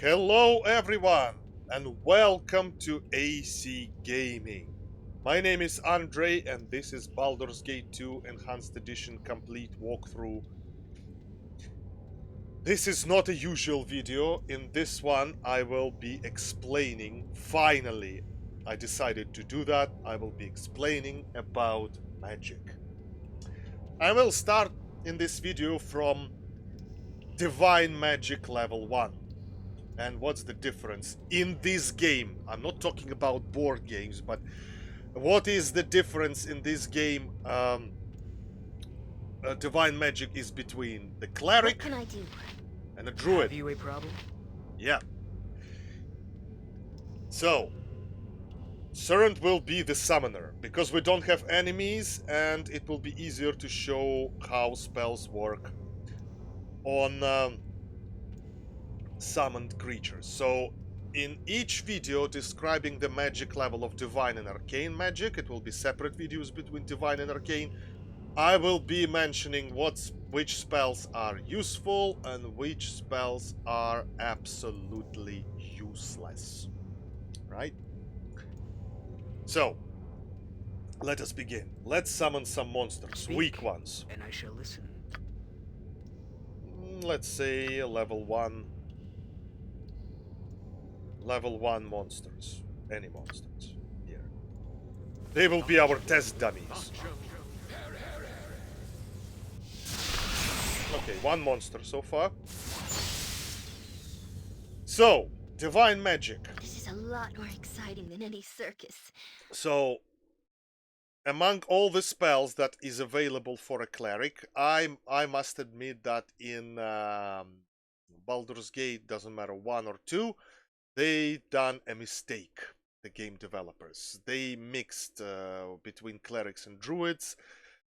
Hello everyone and welcome to AC Gaming. My name is Andre and this is Baldur's Gate 2 Enhanced Edition complete walkthrough. This is not a usual video. In this one I will be explaining, finally I decided to do that, I will be explaining about magic. I will start in this video from Divine Magic level 1. And what's the difference in this game? I'm not talking about board games, but what is the difference in this game? Divine magic is between the cleric What can I do? and a druid. Have you a problem? Yeah. So, Serent will be the summoner, because we don't have enemies, and it will be easier to show how spells work on summoned creatures. So in each video describing the magic level of divine and arcane magic, it will be separate videos between divine and arcane, I will be mentioning which spells are useful and which spells are absolutely useless, right? So let us begin. Let's summon some monsters. Speak, weak ones, and I shall listen. let's say level 1 monsters. Any monsters here. They will be our test dummies. Okay, one monster so far. So, divine magic. This is a lot more exciting than any circus. So, among all the spells that is available for a cleric, I must admit that in Baldur's Gate, doesn't matter 1 or 2, they done a mistake, the game developers. They mixed between clerics and druids,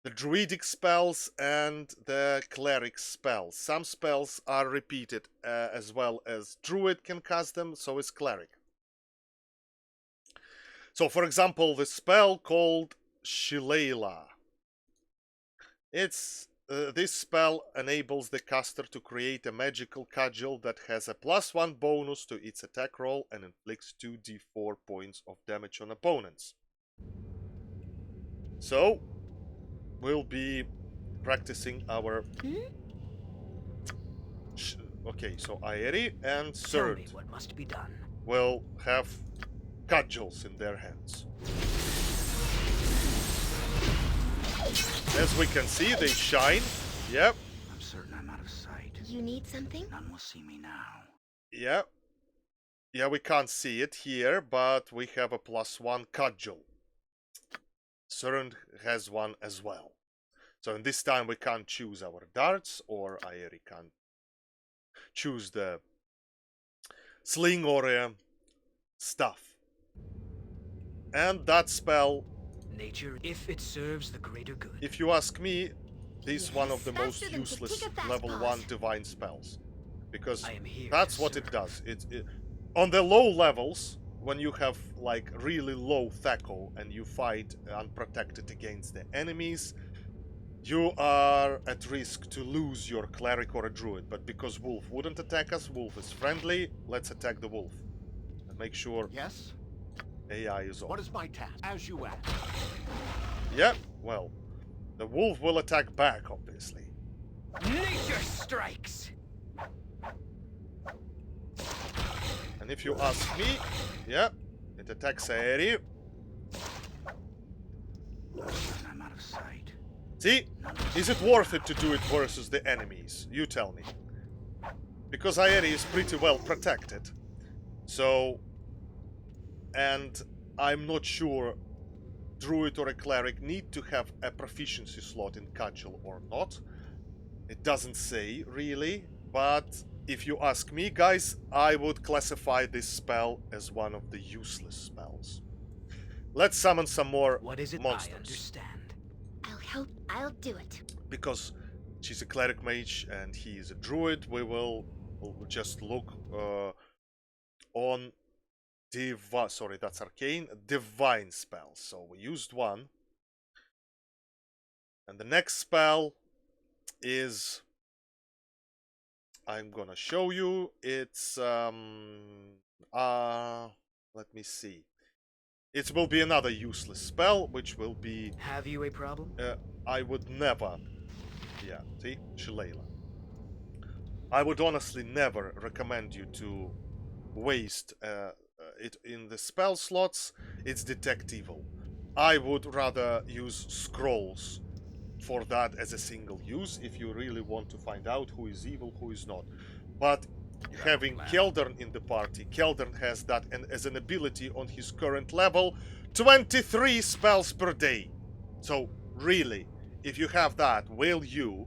the druidic spells and the cleric spells. Some spells are repeated as well as druid can cast them, so is cleric. So, for example, the spell called Shillelagh. This spell enables the caster to create a magical cudgel that has a +1 bonus to its attack roll and inflicts 2d4 points of damage on opponents. So, we'll be practicing our... Okay, so Aeri and Tell me Serd what must be done. will have cudgels in their hands. As we can see, they shine. Yep. I'm certain I'm out of sight. You need something? None will see me now. Yep. Yeah, we can't see it here, but we have a +1 cudgel. Seren has one as well. So in this time we can't choose our darts, or Aeri can't choose the sling or stuff. And that spell, Nature, if it serves the greater good. if you ask me, is one of the Yes, most faster than useless Tick-Tick-a-Fast level Paws. 1 divine spells. Because I am here that's to what it serve. does. On the low levels, when you have like really low THAC0 and you fight unprotected against the enemies, you are at risk to lose your cleric or a druid. But because wolf wouldn't attack us, wolf is friendly, let's attack the wolf. And make sure Yes? AI is on. What is my task? As you ask. Yeah, well, the wolf will attack back, obviously. Nature strikes! And if you ask me, yeah, it attacks Aeri. I'm out of sight. See, is it worth it to do it versus the enemies? You tell me. Because Aeri is pretty well protected. So, and I'm not sure druid or a cleric need to have a proficiency slot in cudgel or not. It doesn't say, really, but if you ask me, guys, I would classify this spell as one of the useless spells. Let's summon some more What is it? monsters. I understand. I'll do it. Because she's a cleric mage and he is a druid, we'll just look on sorry, that's arcane, divine spells. So we used one. And the next spell is I'm gonna show you. It's let me see. It will be another useless spell, which will be. Have you a problem? I would never. Yeah, see, Shillelagh. I would honestly never recommend you to waste it in the spell slots. It's detect evil. I would rather use scrolls for that as a single use if you really want to find out who is evil, who is not. But having Keldern in the party, Keldern has that and as an ability on his current level, 23 spells per day. So really, if you have that, will you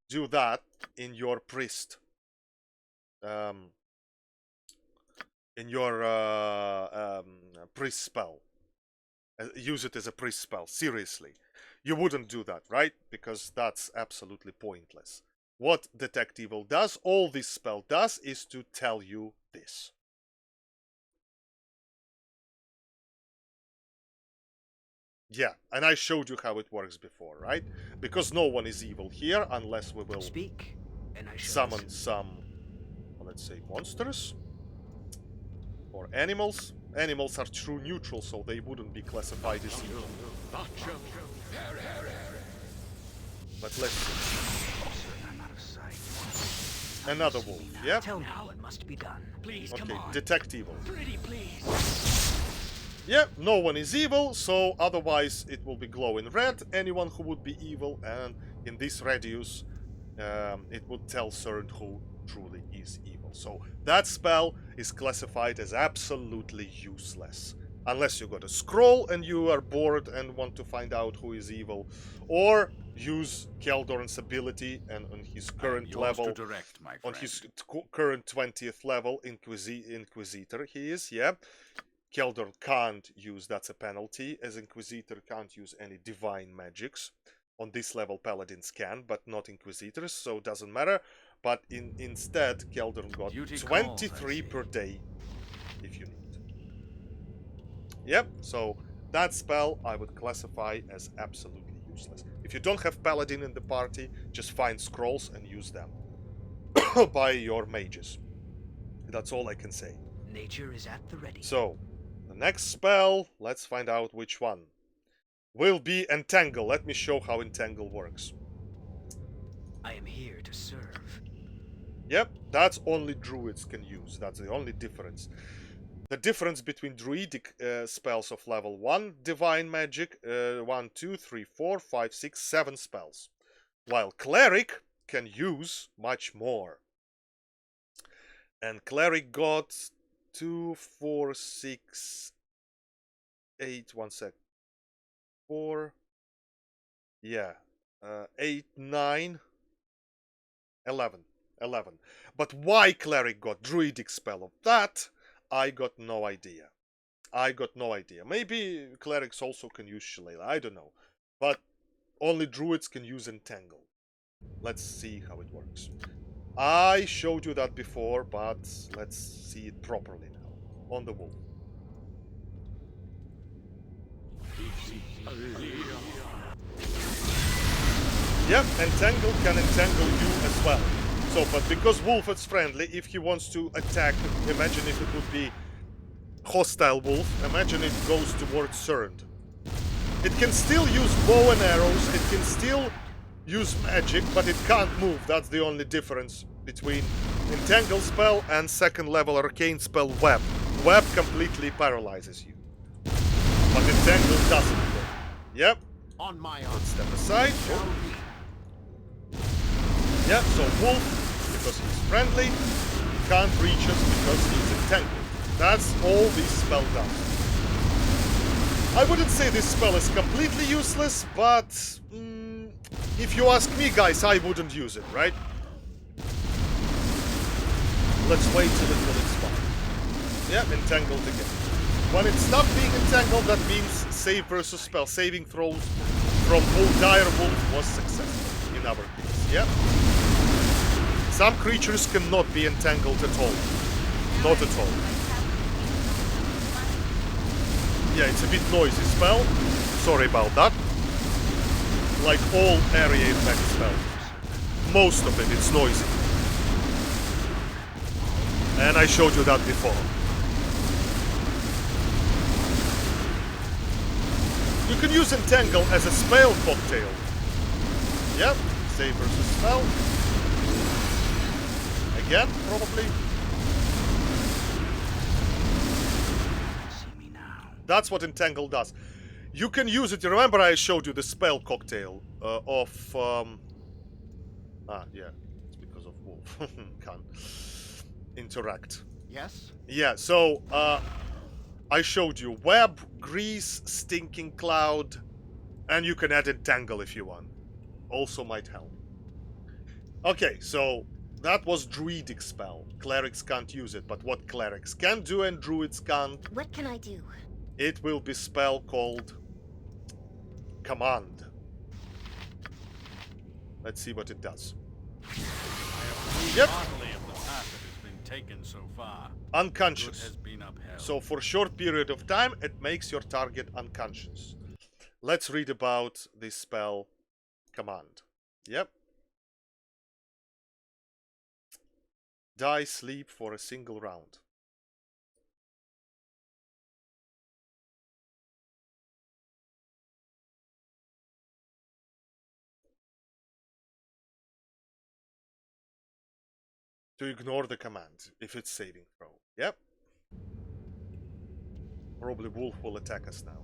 do that in your priest? In your priest spell. Use it as a priest spell. Seriously. You wouldn't do that, right? Because that's absolutely pointless. What Detect Evil does, all this spell does, is to tell you this. Yeah, and I showed you how it works before, right? Because no one is evil here unless we will Speak, and I shall summon listen. some, let's say, monsters or animals. Animals are true neutral, so they wouldn't be classified as evil. But let's see. I'm out of sight. Another wolf, yeah? Tell me what must be done. Please, come Okay, on. detect evil. Pretty please. Yeah, no one is evil, so otherwise it will be glowing red, anyone who would be evil, and in this radius it would tell CERN who truly is evil. So that spell is classified as absolutely useless. Unless you got a scroll and you are bored and want to find out who is evil, or use Keldorn's ability and on his current level, direct, my on his current 20th level Inquisitor he is, yeah. Keldorn can't use, that's a penalty, as Inquisitor can't use any divine magics. On this level Paladins can, but not Inquisitors, so it doesn't matter. But instead Keldorn got Duty 23 calls, per day, if you need. Yep, so that spell I would classify as absolutely useless. If you don't have Paladin in the party, just find scrolls and use them by your mages. That's all I can say. Nature is at the ready. So, the next spell, let's find out which one, will be Entangle. Let me show how Entangle works. I am here to serve. Yep, that's only druids can use. That's the only difference. The difference between druidic spells of level 1 divine magic, 1, 2, 3, 4, 5, 6, 7 spells. While cleric can use much more. And cleric got 2, 4, 6, 8, 1 sec. 4, yeah, 8, 9, 11. But why cleric got druidic spell of that, I got no idea. Maybe clerics also can use Shillelagh, I don't know. But only druids can use Entangle. Let's see how it works. I showed you that before, but let's see it properly now. On the wolf. Yep, Entangle can entangle you as well. So, but because Wolf is friendly, if he wants to attack, imagine if it would be hostile Wolf, imagine it goes towards CERN. It can still use bow and arrows, it can still use magic, but it can't move. That's the only difference between Entangle spell and second level Arcane spell Web. Web completely paralyzes you. But Entangle doesn't work. Yep. On my arm. Let's step aside. Oh. Yeah, so Wolf, because he's friendly, can't reach us because he's entangled. That's all this spell does. I wouldn't say this spell is completely useless, but if you ask me, guys, I wouldn't use it, right? Let's wait till it will expire. Yeah, entangled again. When it stopped being entangled, that means save versus spell saving throws from Dire Wolf was successful in our case, yeah? Some creatures cannot be entangled at all. Not at all. Yeah, it's a bit noisy spell. Sorry about that. Like all area effect spells. Most of it, it's noisy. And I showed you that before. You can use Entangle as a spell cocktail. Yep, save versus spell. Again, probably. See me now. That's what Entangle does. You can use it. Remember I showed you the spell cocktail yeah, it's because of Wolf. Can't interact. Yes? Yeah, so I showed you Web, Grease, Stinking Cloud, and you can add Entangle if you want. Also might help. Okay, so that was Druidic spell. Clerics can't use it, but what clerics can do and Druids can't, What can I do? it will be spell called Command. Let's see what it does. Yep. Heartily of the path that has been taken so far. Unconscious. Good has been upheld. So for a short period of time, it makes your target unconscious. Let's read about this spell Command. Yep. Die sleep for a single round. To ignore the command if it's saving throw. Yep. Probably Wolf will attack us now.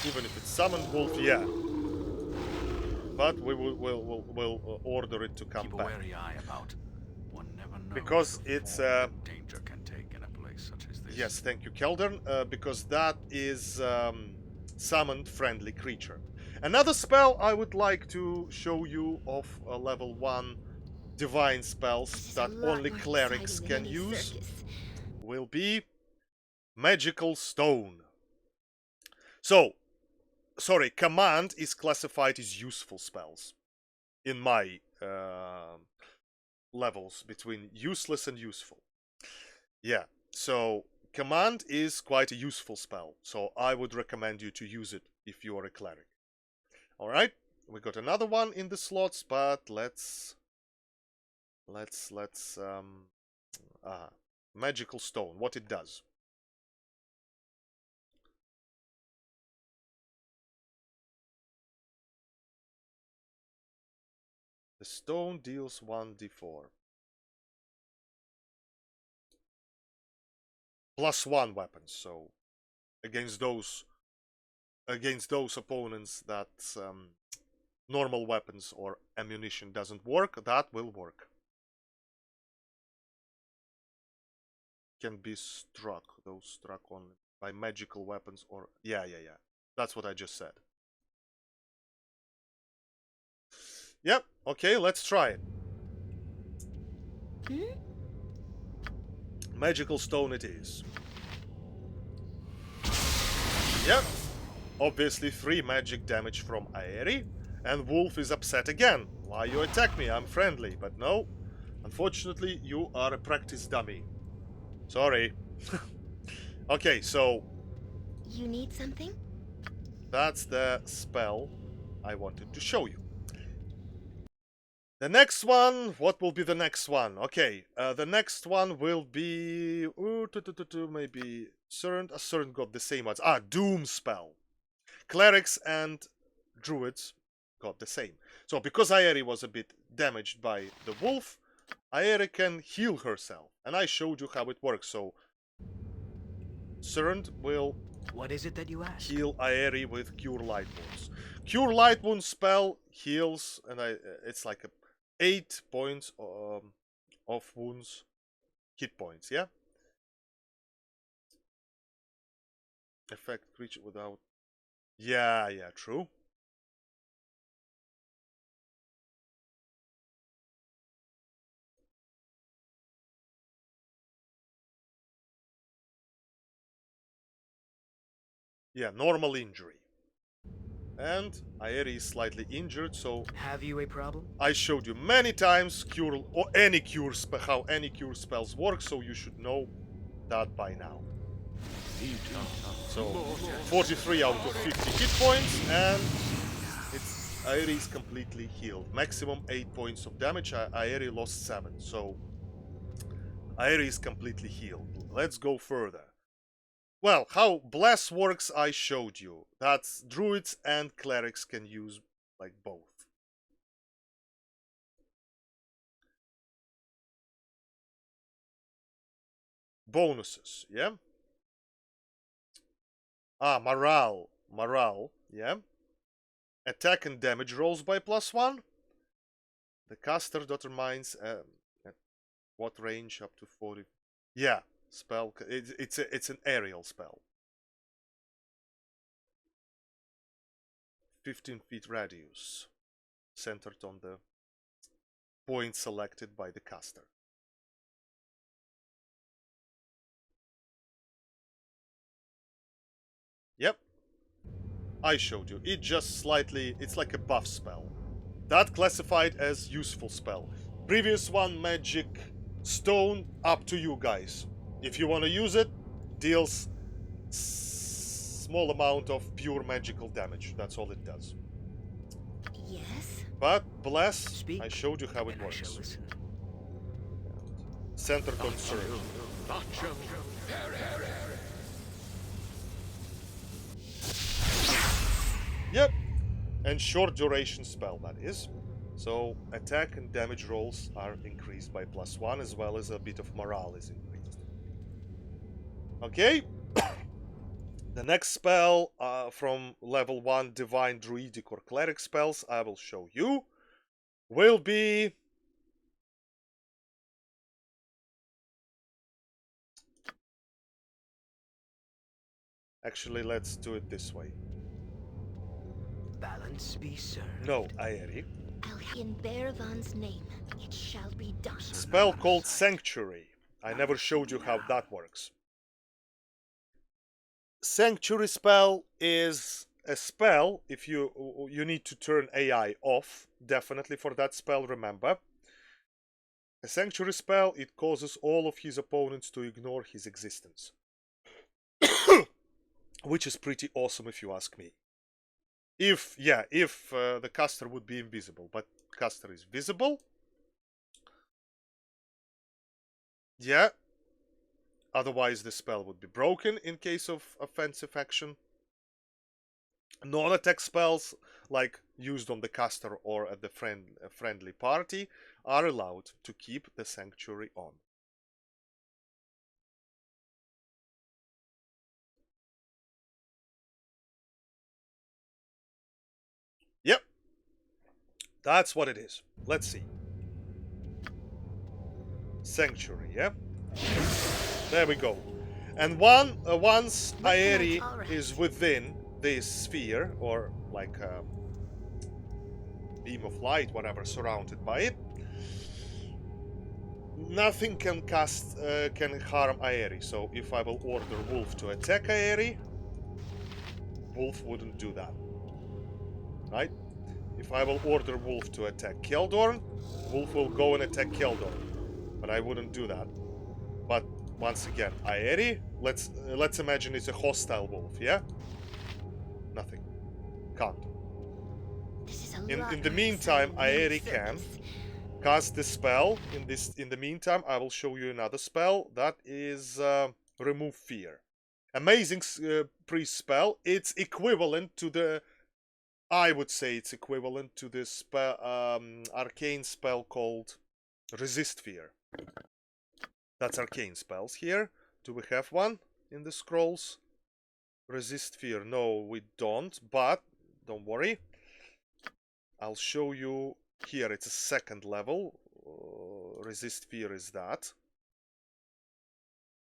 Even if it's summoned Wolf, yeah. But we will order it to come Keep a back. wary eye about. One never knows Because the it's form danger can take in a place such as this. yes, thank you, Keldern. Because that is summoned friendly creature. Another spell I would like to show you of level 1 divine spells that only clerics can use will be Magical Stone. So, sorry, Command is classified as useful spells in my levels between useless and useful. Yeah, so Command is quite a useful spell, so I would recommend you to use it if you are a cleric. Alright, we got another one in the slots, but let's Magical Stone, what it does. The stone deals 1d4. +1 weapons, so against those opponents that normal weapons or ammunition doesn't work, that will work. Can be struck, those struck only by magical weapons or yeah. That's what I just said. Yep, okay, let's try it. Magical Stone it is. Yep. Obviously 3 magic damage from Aeri, and Wolf is upset again. Why you attack me? I'm friendly, but no. Unfortunately, you are a practice dummy. Sorry. Okay, so You need something? that's the spell I wanted to show you. The next one, what will be the next one? Okay, the next one will be maybe Cern. Cern got the same ones. Doom spell. Clerics and druids got the same. So because Aeri was a bit damaged by the wolf, Aeri can heal herself, and I showed you how it works. So Cern will What is it that you ask? heal Aeri with Cure Light Wounds. Cure Light Wounds spell heals, and it's like 8 points of wounds, hit points, yeah? Effect creature without... Yeah, true. Yeah, normal injury. And Aeri is slightly injured, so Have you a problem? I showed you many times cure or any cure how any cure spells work, so you should know that by now. So 43 out of 50 hit points, and it's Aeri is completely healed. Maximum 8 points of damage. Aeri lost 7. So Aeri is completely healed. Let's go further. Well, how Bless works I showed you. That's druids and clerics can use like both. Bonuses, yeah? Morale, yeah? Attack and damage rolls by +1. The caster determines at what range up to 40. Yeah, spell. It's an aerial spell. 15 feet radius, centered on the point selected by the caster. Yep, I showed you. It just slightly, it's like a buff spell. That classified as useful spell. Previous one, magic stone, up to you guys. If you want to use it, deals small amount of pure magical damage. That's all it does. Yes? But bless, Speak, I showed you how it and I shall works. listen. Centered on surge. Yep. And short duration spell, that is. So attack and damage rolls are increased by +1, as well as a bit of morale is increased. Okay. The next spell from level 1 Divine Druidic or Cleric spells I will show you will be... Actually, let's do it this way. Balance be served. No, Aeri. In Bearvan's name, it shall be done. Spell called Sanctuary. I never showed you how that works. Sanctuary spell is a spell if you need to turn AI off, definitely for that spell, remember. A Sanctuary spell, it causes all of his opponents to ignore his existence. Which is pretty awesome if you ask me. If the caster would be invisible, but caster is visible. Yeah. Otherwise, the spell would be broken in case of offensive action. Non-attack spells, like used on the caster or at the friendly party, are allowed to keep the Sanctuary on. Yep. That's what it is. Let's see. Sanctuary, yeah? There we go. And once Aeri is within this sphere, or like a beam of light, whatever, surrounded by it, nothing can harm Aeri. So if I will order Wolf to attack Aeri, Wolf wouldn't do that. Right? If I will order Wolf to attack Keldorn, Wolf will go and attack Keldorn. But I wouldn't do that. But once again, Aeri, let's imagine it's a hostile wolf, yeah? Nothing. Can't. In the meantime, Aeri can cast the spell. In the meantime, I will show you another spell that is Remove Fear. Amazing priest spell. It's equivalent to the... I would say it's equivalent to the arcane spell called Resist Fear. That's arcane spells here. Do we have one in the scrolls? Resist Fear. No, we don't, but don't worry. I'll show you here. It's a second level. Resist Fear is that.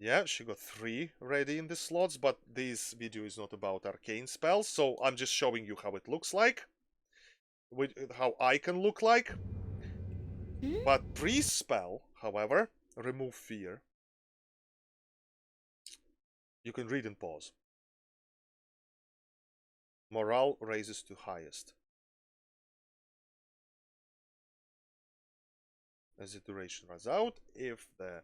Yeah, she got 3 ready in the slots, but this video is not about arcane spells, so I'm just showing you how it looks like. How I can look like. But priest spell, however, Remove Fear. You can read and pause. Morale raises to highest. As the duration runs out, if the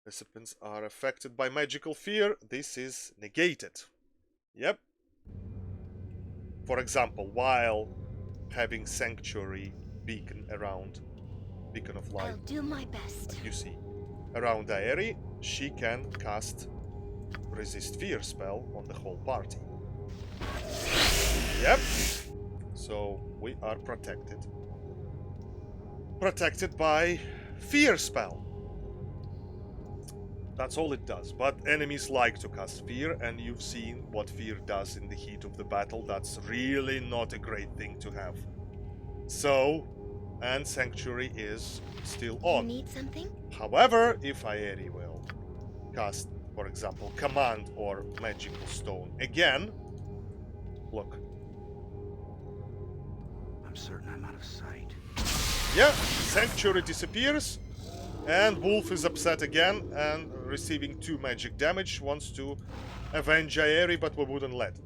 recipients are affected by magical fear, this is negated. Yep. For example, while having Sanctuary beacon around, beacon of light. I'll do my best. You see, around Aerie, she can cast resist fear spell on the whole party. Yep. So we are protected. Protected by fear spell. That's all it does. But enemies like to cast fear, and you've seen what fear does in the heat of the battle. That's really not a great thing to have. So, and Sanctuary is still on. You need something? However, if Aerie will cast, for example, Command or Magical Stone again, look. I'm certain I'm out of sight. Yeah, Sanctuary disappears, and Wolf is upset again and receiving 2 magic damage, wants to avenge Aerie, but we wouldn't let.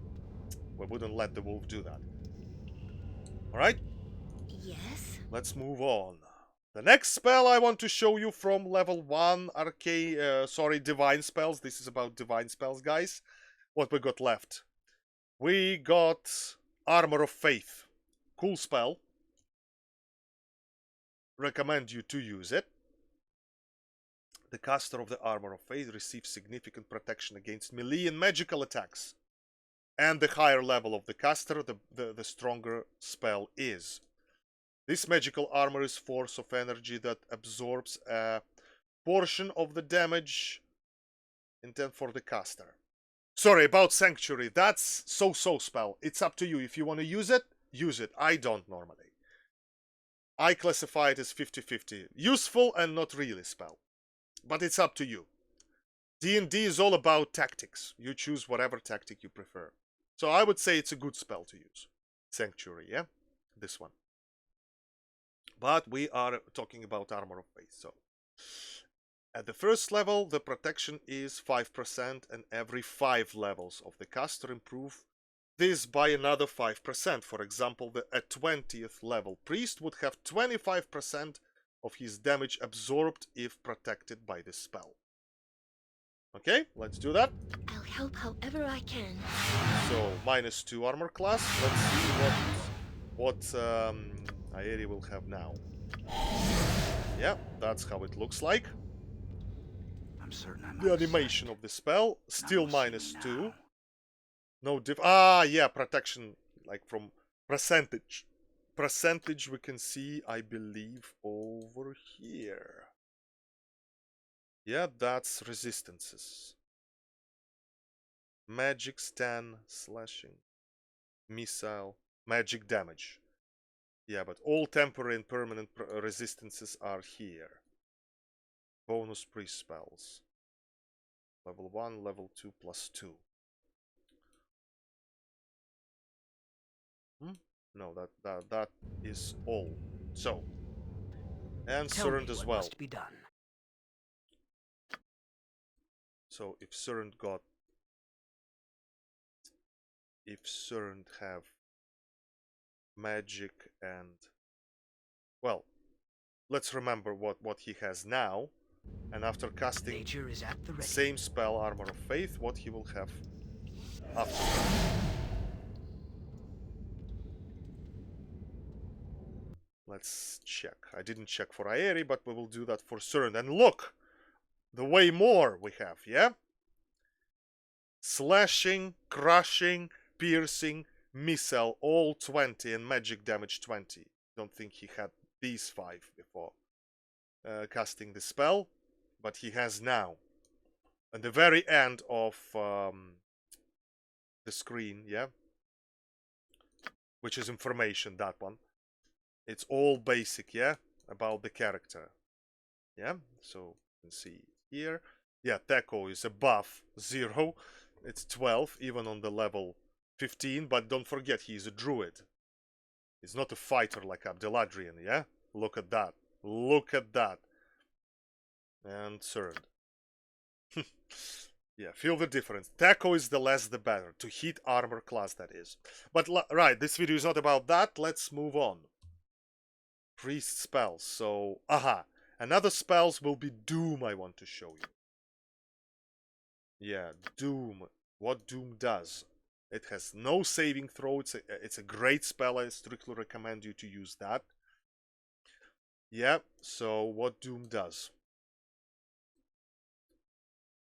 We wouldn't let the Wolf do that. Alright? Yes? Let's move on. The next spell I want to show you from level 1 Divine Spells. This is about Divine Spells, guys. What we got left? We got Armor of Faith. Cool spell. Recommend you to use it. The caster of the Armor of Faith receives significant protection against melee and magical attacks. And the higher level of the caster, the stronger spell is. This magical armor is force of energy that absorbs a portion of the damage intended for the caster. Sorry, about Sanctuary. That's so-so spell. It's up to you. If you want to use it, use it. I don't normally. I classify it as 50-50. Useful and not really spell. But it's up to you. D&D is all about tactics. You choose whatever tactic you prefer. So I would say it's a good spell to use. Sanctuary, yeah? This one. But we are talking about Armor of Faith. So at the first level, the protection is 5%, and every 5 levels of the caster improve this by another 5%. For example, a 20th level priest would have 25% of his damage absorbed if protected by this spell. Okay, let's do that. I'll help however I can. So, -2 armor class. Let's see what Aerie will have now. Yeah, that's how it looks like. I'm certain I'm The out of animation sight. of the spell, still Now we'll see -2. now. No yeah, protection, like from percentage. Percentage we can see, I believe, over here. Yeah, that's resistances. Magic, stun, slashing, missile, magic damage. Yeah, but all temporary and permanent resistances are here. Bonus priest spells. Level 1, level 2, +2. No, that is all. So, and Tell me Surrend as what well. must be done. So if Surrend have magic and, well, let's remember what he has now, and after casting Nature is at the ready. same spell, Armor of Faith, what he will have after that. Let's check. I didn't check for Aerie, but we will do that for Surrend. And look, the way more we have, yeah? Slashing, crushing, piercing, missile, all 20, and magic damage 20. Don't think he had these 5 before casting the spell, but he has now. At the very end of the screen, yeah? Which is information, that one. It's all basic, yeah? About the character. Yeah? So, you can see here. Yeah, Teco is above 0. It's 12, even on the level 15. But don't forget, he's a druid. He's not a fighter like Abdeladrian, yeah? Look at that. Look at that. And Surrend. Yeah, feel the difference. Teco is the less the better. To hit armor class, that is. But, right, this video is not about that. Let's move on. Priest spells. So, another spells will be Doom I want to show you. Yeah, Doom. What Doom does. It has no saving throw. It's a great spell. I strictly recommend you to use that. Yep, so what Doom does.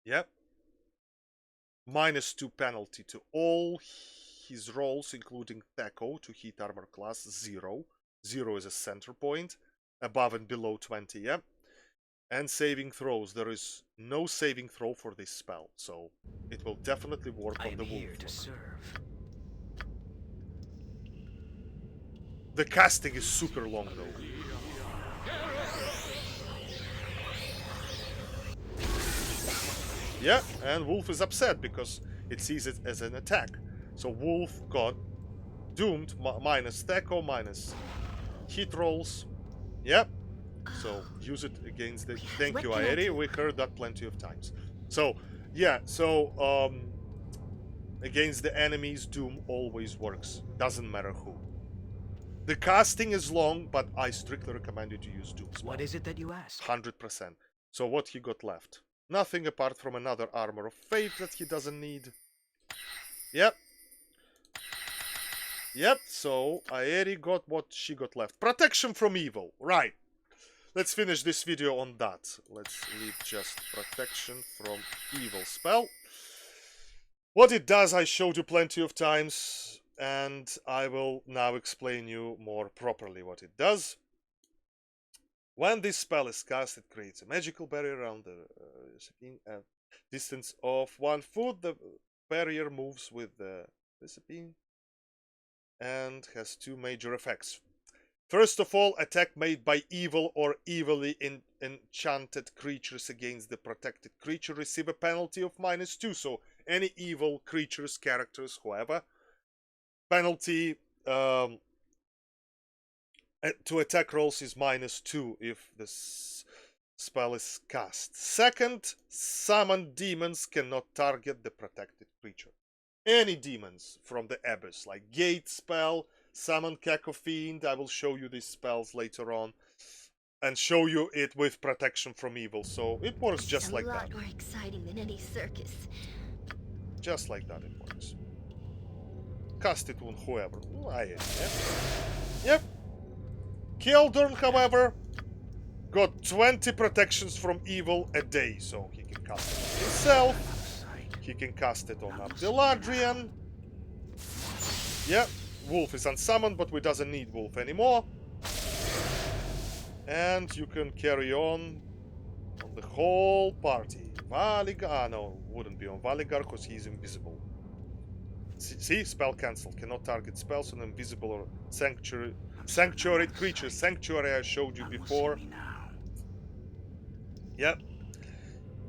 Yep. -2 penalty to all his rolls, including Thaco, to hit armor class 0. 0 is a center point. Above and below 20, yep. And saving throws. There is no saving throw for this spell, so it will definitely work I on am the here wolf. to serve. The casting is super long though. Yeah, and Wolf is upset because it sees it as an attack. So Wolf got doomed, minus Thaco, minus hit rolls. Yep. So use it against the... Thank you, Aeri. We heard that plenty of times. So, yeah, so against the enemies, Doom always works. Doesn't matter who. The casting is long, but I strictly recommend you to use Doom spell. What is it that you ask? 100%. So what he got left? Nothing apart from another Armor of Faith that he doesn't need. Yep. Yep, so Aeri got what she got left. Protection from evil. Right. Let's finish this video on that. Let's leave just protection from evil spell. What it does, I showed you plenty of times, and I will now explain you more properly what it does. When this spell is cast, it creates a magical barrier around the recipient at distance of 1 foot. The barrier moves with the recipient and has 2 major effects. First of all, attack made by evil or evilly enchanted creatures against the protected creature receive a penalty of -2. So any evil creatures, characters, whoever, penalty to attack rolls is -2 if this spell is cast. Second, summoned demons cannot target the protected creature. Any demons from the abyss, like Gate spell, Summon Cacofiend. I will show you these spells later on and show you it with protection from evil. So it works just like that. A lot more exciting than any circus. Just like that it works. Cast it on whoever. Yep. Keldorn, however, got 20 protections from evil a day, so he can cast it on himself. He can cast it on Abdeladrian. Yep. Wolf is unsummoned, but we doesn't need Wolf anymore. And you can carry on the whole party. Valigar, no, wouldn't be on Valigar because he's invisible. See, spell cancelled. Cannot target spells on invisible or sanctuary creatures. Sanctuary I showed you before. Yep.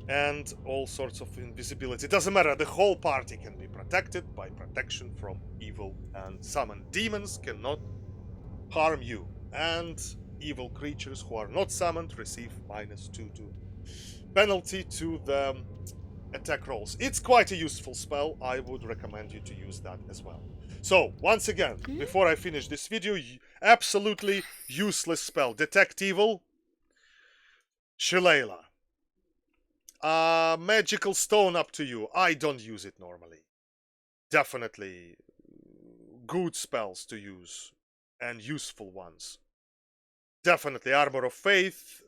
And all sorts of invisibility. It doesn't matter, the whole party can be protected by protection from evil, and summoned demons cannot harm you. And evil creatures who are not summoned receive -2 to penalty to the attack rolls. It's quite a useful spell. I would recommend you to use that as well. So, once again, before I finish this video, absolutely useless spell. Detect Evil. Shillelagh. Magical Stone, up to you. I don't use it normally. Definitely good spells to use and useful ones. Definitely Armor of Faith,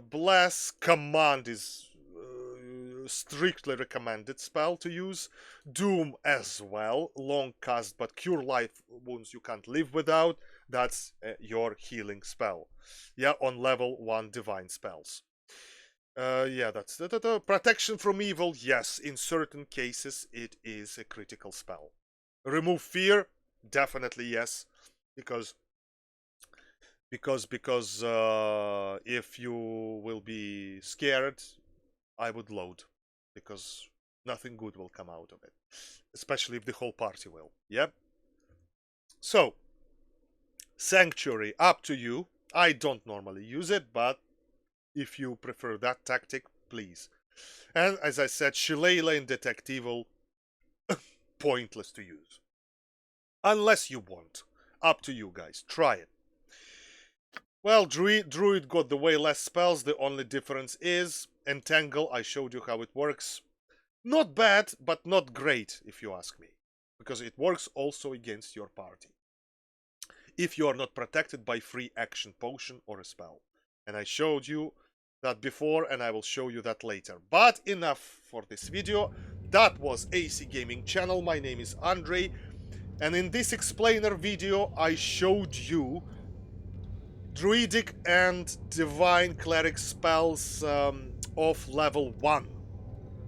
Bless, Command is strictly recommended spell to use. Doom as well, long cast, but Cure Life Wounds you can't live without. That's your healing spell. Yeah, on level 1 divine spells. Yeah, that's the protection from evil. Yes, in certain cases it is a critical spell. Remove fear, definitely yes, because if you will be scared, I would load, because nothing good will come out of it, especially if the whole party will. Yep. So, Sanctuary, up to you. I don't normally use it, but if you prefer that tactic, please. And as I said, Shillelagh and Detect Evil, pointless to use. Unless you want. Up to you guys. Try it. Well, Druid got the way less spells. The only difference is Entangle. I showed you how it works. Not bad, but not great, if you ask me. because it works also against your party if you are not protected by free action potion or a spell. And I showed you that before, and I will show you that later. But enough for this video. That was AC Gaming Channel. My name is Andre, and in this explainer video I showed you Druidic and Divine Cleric spells of level 1.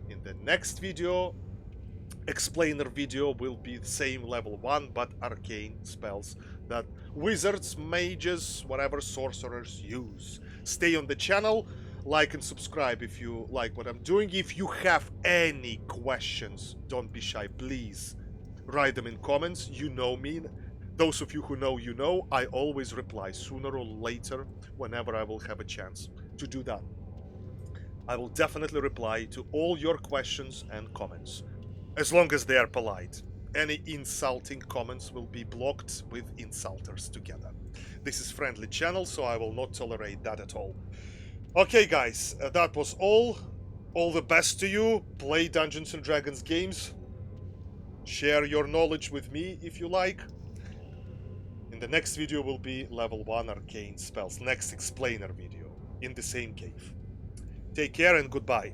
In the next video, explainer video, will be the same level 1 but arcane spells that wizards, mages, whatever sorcerers use. Stay on the channel, like and subscribe if you like what I'm doing. If you have any questions, don't be shy, please write them in comments. You know me. Those of you who know, you know, I always reply sooner or later whenever I will have a chance to do that. I will definitely reply to all your questions and comments, as long as they are polite. Any insulting comments will be blocked with insulters together. This is friendly channel, so I will not tolerate that at all. Okay, guys, that was all. All the best to you. Play Dungeons and Dragons games. Share your knowledge with me if you like. In the next video will be level 1 arcane spells. Next explainer video in the same cave. Take care and goodbye.